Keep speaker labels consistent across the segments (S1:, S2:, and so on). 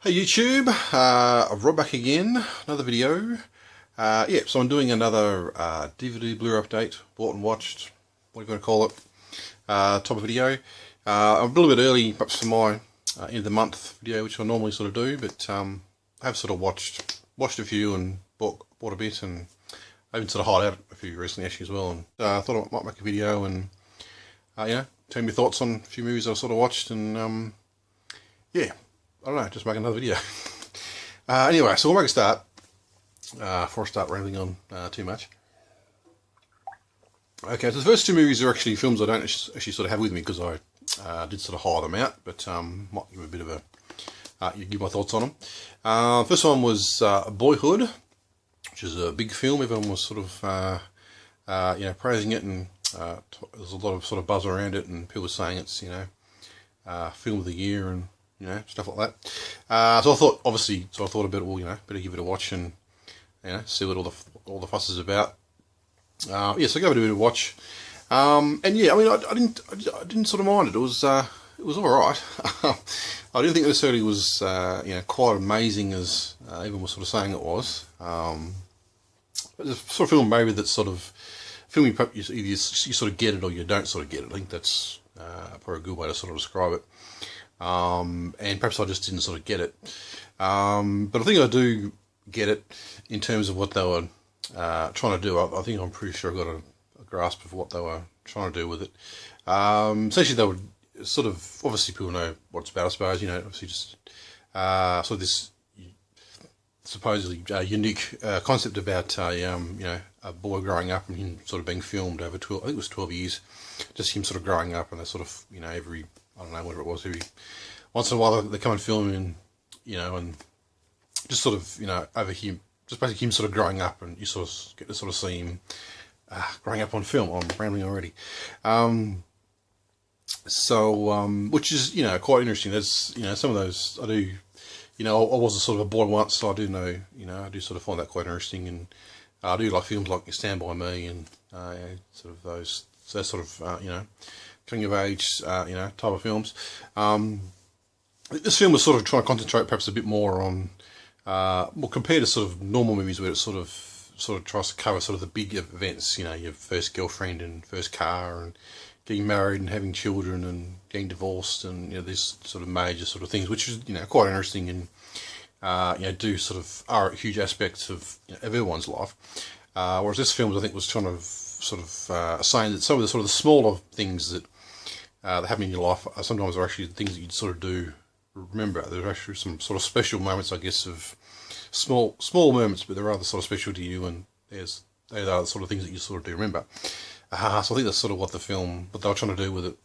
S1: Hey YouTube, Rob back again, another video. Yeah, so I'm doing another DVD Blu-ray update, bought and watched, what are you going to call it, type of video. I'm a little bit early, perhaps for my end of the month video, which I normally sort of do, but I have sort of watched a few and bought a bit, and I even sort of highlighted out a few recently actually as well, and I thought I might make a video and, you know, tell me your thoughts on a few movies I sort of watched, and yeah. I don't know, just make another video. Anyway, so we'll make a start before I start rambling on too much. Okay, so the first two movies are actually films I don't actually sort of have with me because I did sort of hire them out, but might give a bit of a give my thoughts on them. First one was Boyhood, which is a big film. Everyone was sort of you know, praising it, and there's a lot of sort of buzz around it, and people were saying it's, you know, film of the year and, you know, stuff like that. So I thought, obviously, I thought about it. Well, you know, better give it a watch and, you know, see what all the fuss is about. Yeah, so I gave it a bit of a watch. And yeah, I mean, I didn't sort of mind it. It was all right. I didn't think it necessarily was, you know, quite amazing as everyone was sort of saying it was. But it's sort of film maybe that sort of filming, either you sort of get it or you don't sort of get it. I think that's probably a good way to sort of describe it. And perhaps I just didn't sort of get it. But I think I do get it in terms of what they were trying to do. I think I'm pretty sure I got a grasp of what they were trying to do with it. Essentially, they would sort of, obviously people know what it's about, I suppose, you know, obviously just sort of this supposedly unique concept about you know, a boy growing up and him sort of being filmed over 12, I think it was 12 years, just him sort of growing up, and they sort of, you know, every, I don't know, whatever it was, every once in a while they come and film him, you know, and just sort of, you know, over him, just basically him sort of growing up, and you sort of get to sort of see him growing up on film. I'm rambling already. So, which is, you know, quite interesting. There's, you know, some of those, I do, you know, I was a sort of a boy once, so I do know, you know, I do sort of find that quite interesting, and I do like films like Stand By Me, and sort of those sort of, you know, coming of age, you know, type of films. This film was sort of trying to concentrate perhaps a bit more on, well, compared to sort of normal movies where it sort of tries to cover sort of the big events, you know, your first girlfriend and first car and getting married and having children and getting divorced, and, you know, these sort of major sort of things, which is, you know, quite interesting, and you know, do sort of are huge aspects of, you know, of everyone's life. Whereas this film, I think, was trying to sort of saying that some of the sort of the smaller things that happen in your life sometimes are actually things that you sort of do remember. There's actually some sort of special moments, I guess, of small moments, but they're rather sort of special to you, and they are the sort of things that you sort of do remember. So I think that's sort of what they were trying to do with it.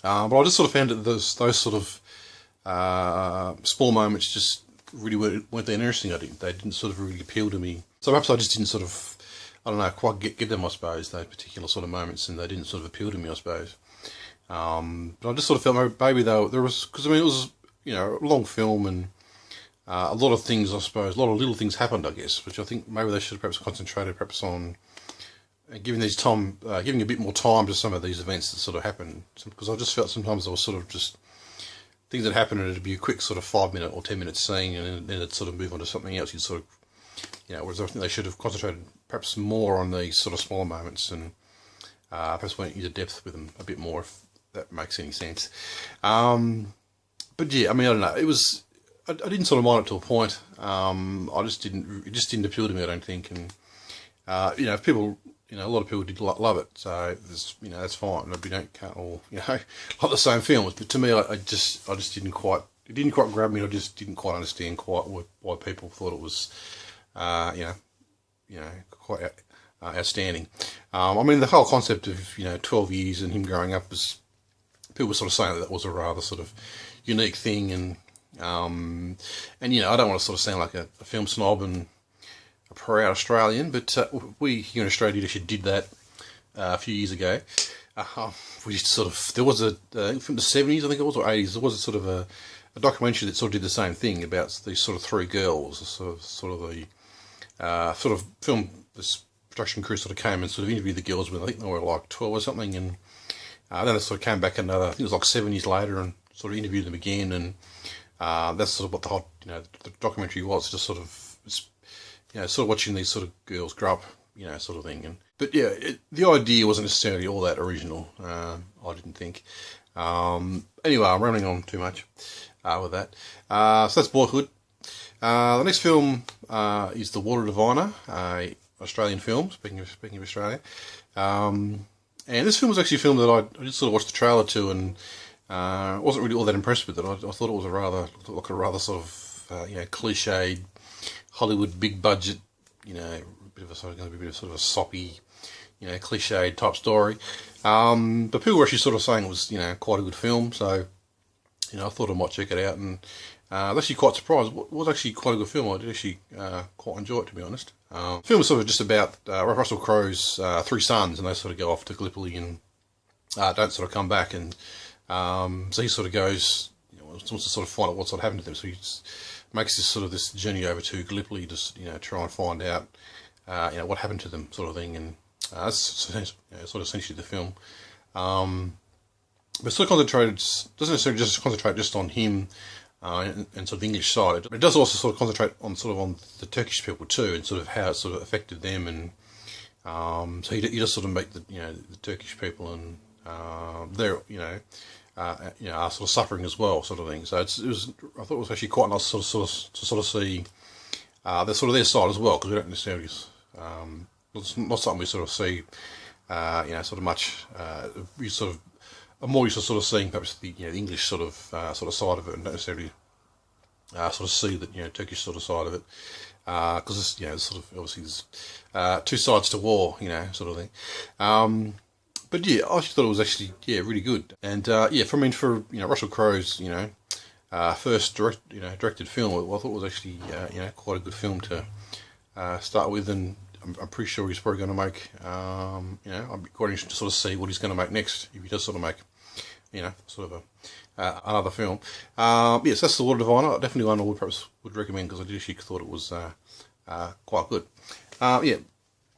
S1: But I just sort of found that those sort of small moments just really weren't that interesting. They didn't sort of really appeal to me. So perhaps I just didn't sort of, I don't know, quite get them, I suppose, those particular sort of moments, and they didn't sort of appeal to me, I suppose. But I just sort of felt maybe though there was, because I mean it was, you know, a long film, and a lot of things, I suppose, a lot of little things happened, I guess, which I think maybe they should have perhaps concentrated perhaps on giving a bit more time to some of these events that sort of happened, because I just felt sometimes there was sort of just things that happened and it'd be a quick sort of 5-minute or 10-minute scene, and then it'd sort of move on to something else. You'd sort of, you know, whereas I think they should have concentrated perhaps more on these sort of smaller moments, and perhaps went into depth with them a bit more, if that makes any sense. But yeah, I mean, I don't know. It was, I didn't sort of mind it to a point. It just didn't appeal to me, I don't think. And you know, if people, you know, a lot of people did love it, so there's, you know, that's fine. We can't all, you know, like the same films. But to me, I just didn't quite, it didn't quite grab me. I just didn't quite understand quite why people thought it was, you know, quite outstanding. I mean, the whole concept of, you know, 12 years and him growing up was, people were sort of saying that was a rather sort of unique thing, and you know, I don't want to sort of sound like a film snob and a proud Australian, but we here in Australia actually did that a few years ago. We sort of, there was from the 70s, I think it was, or 80s, there was a sort of a documentary that sort of did the same thing about these sort of three girls, sort of the film, this production crew sort of came and sort of interviewed the girls when I think they were like 12 or something, and then they sort of came back another, I think it was like 7 years later, and sort of interviewed them again, and That's sort of what the whole, the documentary was, just sort of, sort of watching these sort of girls grow up, sort of thing. But yeah, the idea wasn't necessarily all that original, I didn't think. Anyway, I'm rambling on too much with that. So that's Boyhood. The next film is The Water Diviner, Australian film, speaking of Australia. And this film was actually a film that I just sort of watched the trailer to, and wasn't really all that impressed with it. I thought it was a rather sort of cliched Hollywood big budget, bit of a sort of a soppy, cliched type story. But people were actually sort of saying it was quite a good film, so I thought I might check it out, and I was actually quite surprised. It was actually quite a good film. I did actually quite enjoy it, to be honest. The film was sort of just about Russell Crowe's three sons, and they sort of go off to Gallipoli and don't sort of come back, and so he sort of goes, wants to sort of find out what sort of happened to them. So he just makes this journey over to Gallipoli, just try and find out what happened to them, sort of thing, and that's sort of essentially the film. But sort of doesn't necessarily just concentrate just on him and sort of the English side. But it does also sort of concentrate on the Turkish people too, and sort of how it sort of affected them, and so he does sort of make the Turkish people and they're are sort of suffering as well, sort of thing. So I thought it was actually quite nice to sort of see their side as well, because we don't necessarily it's not something we sort of see sort of much. We sort of are more used to sort of seeing perhaps the the English sort of side of it, and don't necessarily sort of see the Turkish sort of side of it, because it's sort of obviously there's two sides to war, sort of thing. But yeah, I thought it was actually really good, and for Russell Crowe's first directed film, I thought it was actually quite a good film to start with, and I'm pretty sure he's probably going to make I'd be quite interested to sort of see what he's going to make next, if he does sort of make sort of another film. Yes, that's The Water Diviner. Definitely one I would recommend, because I did actually thought it was quite good.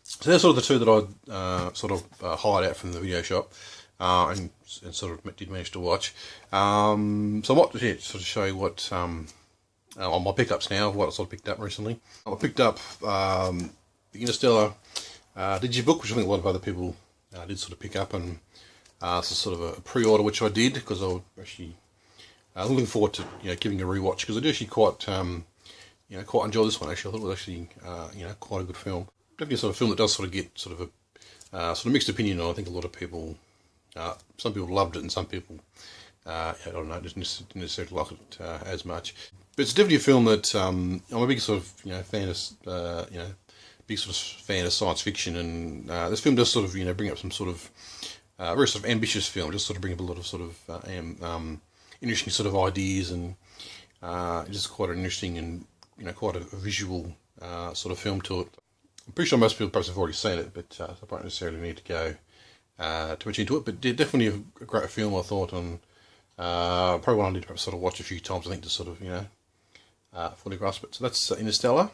S1: So they're sort of the two that I sort of hired out from the video shop, and sort of did manage to watch. So I might sort of show you what on my pickups now, what I sort of picked up recently. I picked up the Interstellar digibook, which I think a lot of other people did sort of pick up, and it's sort of a pre-order which I did, because I was actually looking forward to giving a rewatch, because I do actually quite quite enjoy this one. Actually, I thought it was actually quite a good film. Definitely a sort of film that does sort of get sort of a sort of mixed opinion on. I think a lot of people, some people loved it, and some people, I don't know, didn't necessarily like it as much. But it's definitely a film that I'm a big sort of fan of, big sort of fan of science fiction, and this film does sort of bring up some sort of very sort of ambitious film. Just sort of bring up a lot of sort of interesting sort of ideas, and just quite an interesting and quite a visual sort of film to it. I'm pretty sure most people perhaps have already seen it, but I don't necessarily need to go too much into it. But definitely a great film, I thought, and probably one I need to perhaps sort of watch a few times, I think, to sort of fully grasp it. So that's Interstellar.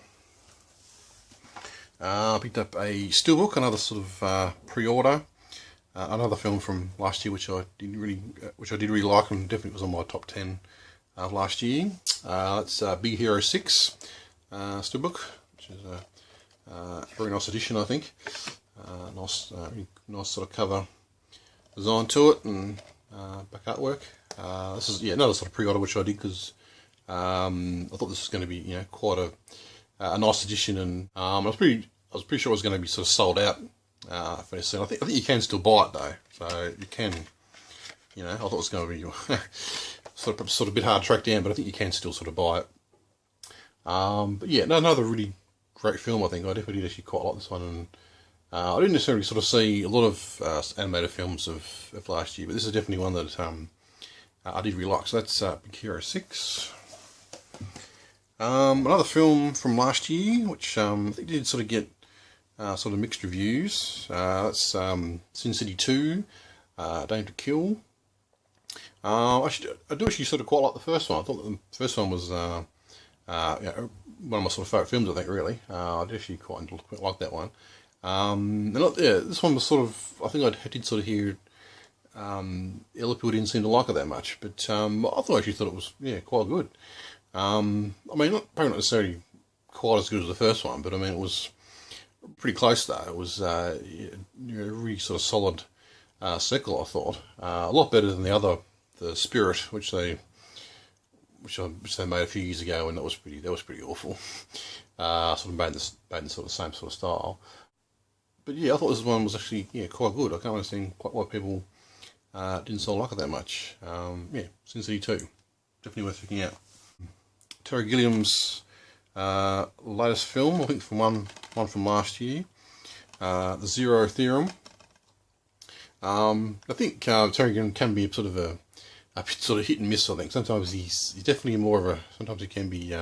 S1: I picked up a Steelbook, another sort of pre-order, another film from last year which I did really like, and definitely was on my top 10 of last year. That's Big Hero 6 Steelbook, which is a very nice edition, I think. Nice sort of cover design to it, and back artwork. This is another sort of pre-order which I did, because I thought this was going to be quite a nice edition, and I was pretty sure it was going to be sort of sold out fairly soon. I think you can still buy it though, so you can. I thought it was going to be sort of a bit hard to track down, but I think you can still sort of buy it. But yeah, another really great film, I think. I definitely did actually quite like this one, and I didn't necessarily sort of see a lot of animated films of last year, but this is definitely one that I did really like. So that's Big Hero 6. Another film from last year, which I think did sort of get sort of mixed reviews. That's Sin City 2, Dame to Kill. I do actually sort of quite like the first one. I thought the first one was one of my sort of favourite films, I think, really. I did actually quite like that one. This one was sort of, I think I did sort of hear a lot of people didn't seem to like it that much, but I actually thought it was quite good. I mean, probably not necessarily quite as good as the first one, but I mean it was pretty close though. It was a really sort of solid sequel, I thought. A lot better than the Spirit, which they made a few years ago, and that was pretty awful. Sort of made in sort of same sort of style. But yeah, I thought this one was actually quite good. I can't understand quite why people didn't sort of like it that much. Sin City 2, definitely worth checking out. Terry Gilliam's latest film, I think from one from last year, the Zero Theorem. I think Terry Gilliam can be sort of a bit sort of hit and miss. I think sometimes he's definitely more of a. Sometimes he can be.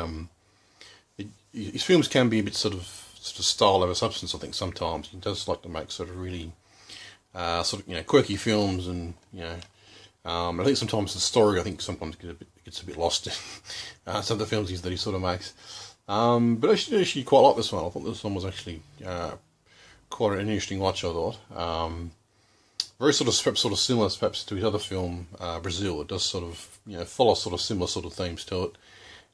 S1: His films can be a bit sort of style over substance. I think sometimes he does like to make sort of really quirky films, and I think sometimes the story sometimes gets a bit lost in some of the films that he sort of makes. But I actually quite like this one. I thought this one was actually quite an interesting watch. I thought very sort of similar perhaps to his other film Brazil. It does sort of follow sort of similar sort of themes to it.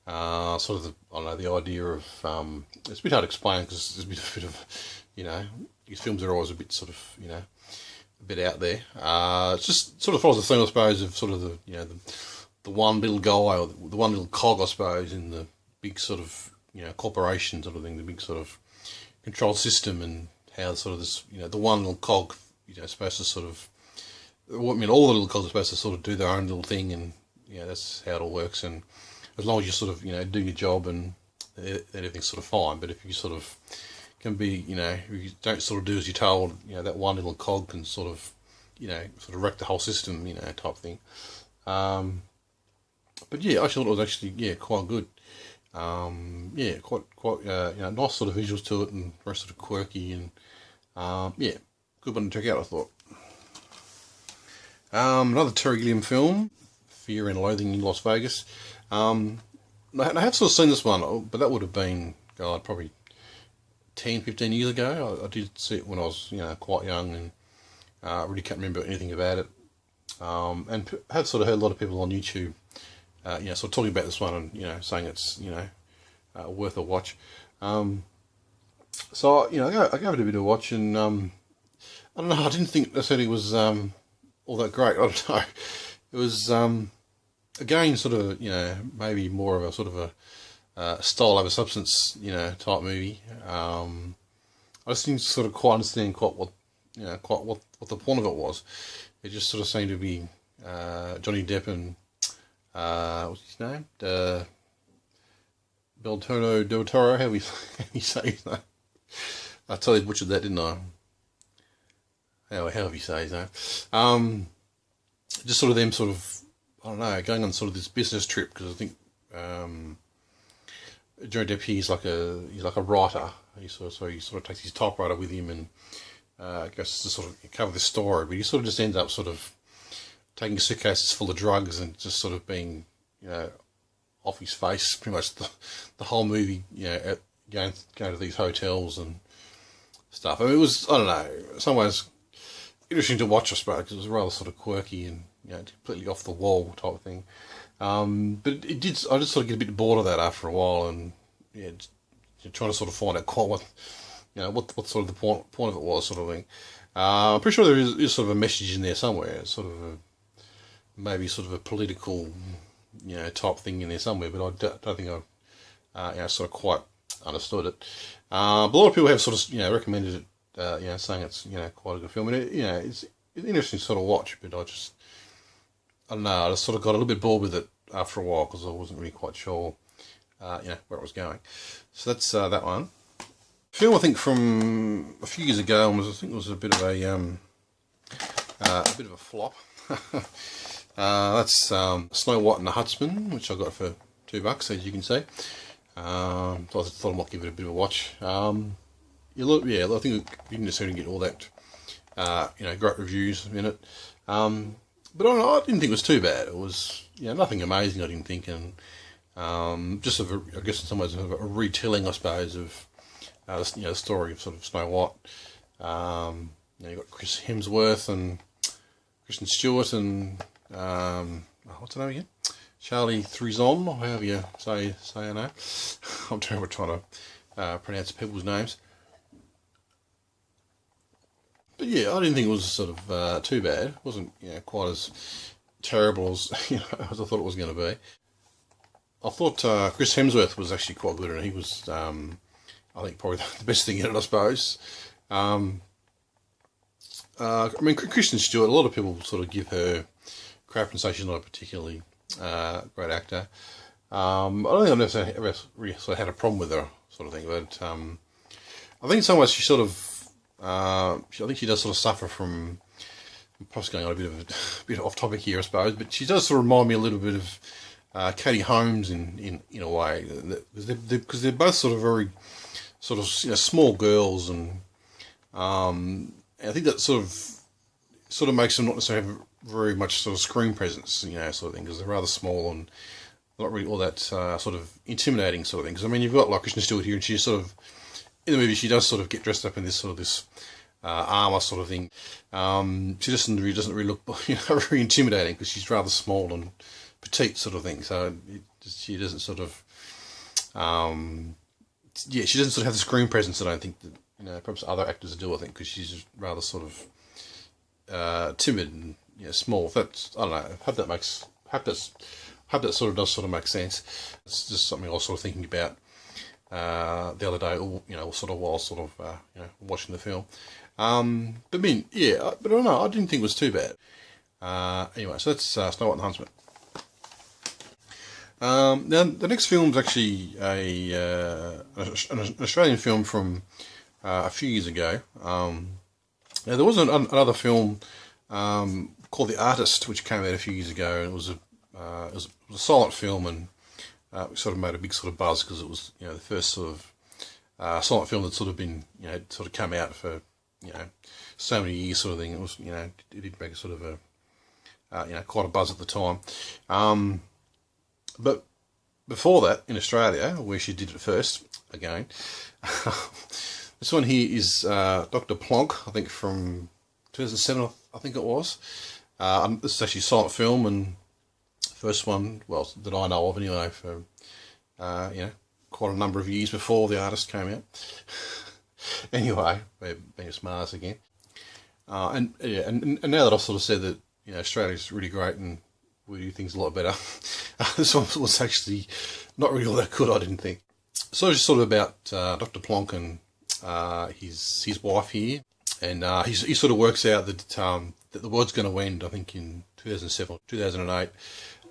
S1: Sort of the idea of it's a bit hard to explain because there's a bit of his films are always a bit sort of a bit out there. It just sort of follows the theme, I suppose, of sort of the one little guy, or the one little cog, I suppose, in the big sort of corporation sort of thing, the big sort of control system, and how sort of this the one little cog supposed to sort of all the little cogs are supposed to sort of do their own little thing, and that's how it all works. And as long as you sort of do your job and everything's sort of fine, but if you sort of can be if you don't sort of do as you're told, that one little cog can sort of wreck the whole system, type thing. But yeah, I thought it was actually quite good. Quite nice sort of visuals to it, and very sort of quirky, and good one to check out, I thought. Another Terry Gilliam film, Fear and Loathing in Las Vegas. I have sort of seen this one, but that would have been, probably 10, 15 years ago. I did see it when I was, quite young, and I really can't remember anything about it. And have sort of heard a lot of people on YouTube, sort of talking about this one, and, saying it's, worth a watch. So, I gave it a bit of a watch, and, I don't know, I didn't think necessarily it was, all that great. I don't know. It was, again, sort of, maybe more of a sort of a style over substance, type movie. I just didn't sort of quite understand quite what the point of it was. It just sort of seemed to be Johnny Depp and what's his name? Beltorno del Toro. How do you say his name? I totally butchered that, didn't I? However you say his name. Just sort of them sort of, I don't know, going on sort of this business trip, because I think Johnny Depp, he's like a writer. He sort of takes his typewriter with him, and goes to sort of cover this story, but he sort of just ends up sort of taking suitcases full of drugs and just sort of being, off his face pretty much the whole movie, going to these hotels and stuff. I mean, it was, I don't know, in some ways interesting to watch, I suppose, because it was rather sort of quirky and, completely off the wall type of thing. But I just sort of get a bit bored of that after a while, and trying to sort of find out quite what sort of the point of it was, sort of thing. I'm pretty sure there is sort of a message in there somewhere, sort of maybe sort of a political, type thing in there somewhere, but I don't think I, sort of quite understood it. But a lot of people have sort of, recommended it, saying it's, quite a good film, and it's an interesting sort of watch, but I don't know, I just sort of got a little bit bored with it after a while, because I wasn't really quite sure, where it was going. So that's that one. Film, I think, from a few years ago, I think it was a bit of a flop. That's Snow White and the Huntsman, which I got for $2, as you can see. So I thought I might give it a bit of a watch. I think you didn't necessarily get all that, great reviews in it. But I didn't think it was too bad. It was, nothing amazing, I didn't think, and just I guess in some ways a retelling, I suppose, of the story of sort of Snow White. You've got Chris Hemsworth and Kristen Stewart and what's her name again? Charlie Theron, or however you say her name. I'm terrible trying to pronounce people's names. But yeah, I didn't think it was sort of too bad. It wasn't quite as terrible as as I thought it was going to be. I thought Chris Hemsworth was actually quite good, and he was I think probably the best thing in it, I suppose. I mean, Kristen Stewart, a lot of people sort of give her crap and say she's not a particularly great actor. I don't think I've ever really sort of had a problem with her, sort of thing, but I think in some ways she sort of, I think she does sort of suffer from, I'm perhaps going on a bit off topic here, I suppose, but she does sort of remind me a little bit of Katie Holmes in a way, because they're both sort of very sort of small girls, and I think that sort of makes them not necessarily have very much sort of screen presence, sort of thing, because they're rather small and not really all that sort of intimidating sort of thing. Because I mean, you've got like Kristen Stewart here, and she's sort of in the movie, she does sort of get dressed up in this armor sort of thing. She doesn't really look very intimidating, because she's rather small and petite sort of thing. So she doesn't sort of she doesn't sort of have the screen presence that I think that perhaps other actors do. I think because she's rather sort of timid and small. That's, I don't know. Hope that sort of does sort of make sense. It's just something I was sort of thinking about the other day, sort of while sort of watching the film. But I mean, but I don't know. I didn't think it was too bad. Anyway, so that's Snow White and the Huntsman. Now the next film is actually an Australian film from a few years ago. Now there was another film called The Artist, which came out a few years ago, and it was a silent film, and sort of made a big sort of buzz because it was the first sort of silent film that sort of been sort of come out for so many years sort of thing. It was it did make a sort of a quite a buzz at the time. But before that, in Australia, where she did it first, again, this one here is Dr. Plonk, I think from 2007, I think it was. This is actually a silent film, and first one, well, that I know of anyway, for quite a number of years before The Artist came out. Anyway, being smart again. And now that I've sort of said that Australia's really great and we do things a lot better, this one was actually not really all that good, I didn't think. So it's just sort of about Dr. Plonk and his wife here, and he sort of works out that the world's going to end, I think, in 2007 or 2008.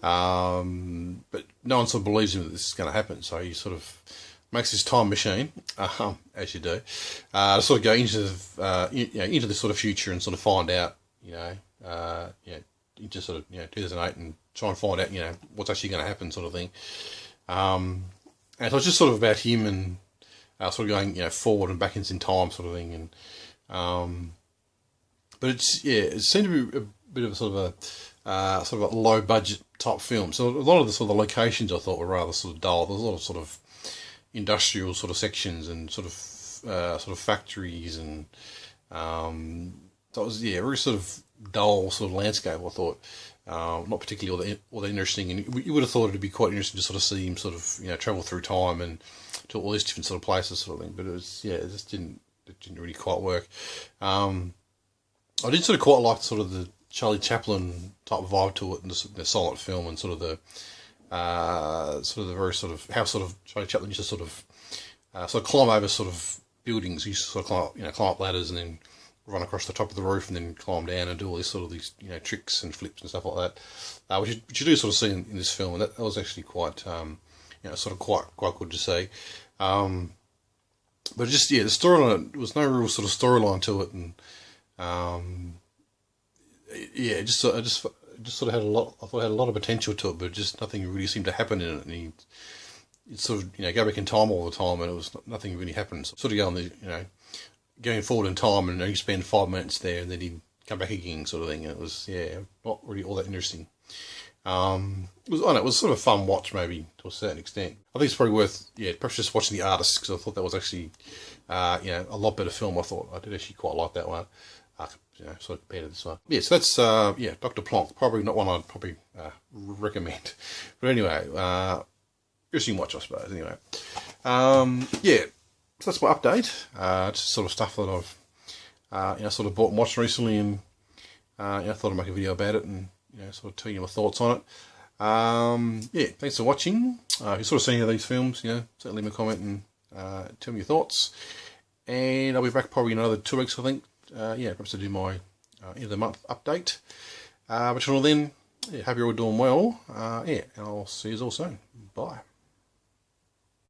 S1: But no one sort of believes him that this is going to happen, so he sort of makes his time machine, as you do, to sort of go into into this sort of future and sort of find out, into sort of 2008, and try and find out what's actually going to happen, sort of thing. And so it's just sort of about him and sort of going forward and backwards in time, sort of thing. And but it seemed to be a bit of a sort of a low budget type film. So a lot of the sort of locations I thought were rather sort of dull. There was a lot of sort of industrial sort of sections and sort of factories, and so it was very sort of dull sort of landscape, I thought. Not particularly all that interesting, and you would have thought it'd be quite interesting to sort of see him sort of travel through time and to all these different sort of places, sort of thing. But it was it didn't really quite work. I did sort of quite like sort of the Charlie Chaplin type of vibe to it, and the silent film, and sort of the very sort of how sort of Charlie Chaplin used to sort of climb over sort of buildings. He used to sort of climb up ladders and then run across the top of the roof and then climb down and do all these tricks and flips and stuff like that, which you do sort of see in this film, and that was actually quite sort of quite good to see. But just the storyline, there was no real sort of storyline to it, and it just sort of had a lot. I thought it had a lot of potential to it, but just nothing really seemed to happen in it. And he'd sort of go back in time all the time, and it was nothing really happened. So sort of going forward in time, and he'd spend 5 minutes there, and then he'd come back again, sort of thing. And it was not really all that interesting. It was sort of a fun watch, maybe to a certain extent. I think it's probably worth perhaps just watching The Artist, because I thought that was actually a lot better film. I thought I did actually quite like that one. you know, sort of compared to this one. Yeah, so that's yeah, Dr. Plonk. Probably not one I'd probably recommend. But anyway, interesting watch, I suppose. Anyway, yeah, so that's my update. Just sort of stuff that I've you know, sort of bought and watched recently, and you know, I thought I'd make a video about it and, you know, sort of tell you my thoughts on it. Yeah, thanks for watching. If you've sort of seen any of these films, you know, certainly leave me a comment and tell me your thoughts. And I'll be back probably in another 2 weeks, I think. Yeah, perhaps to do my end of the month update. But until then, yeah, hope you're all doing well. Yeah, and I'll see you all soon. Bye.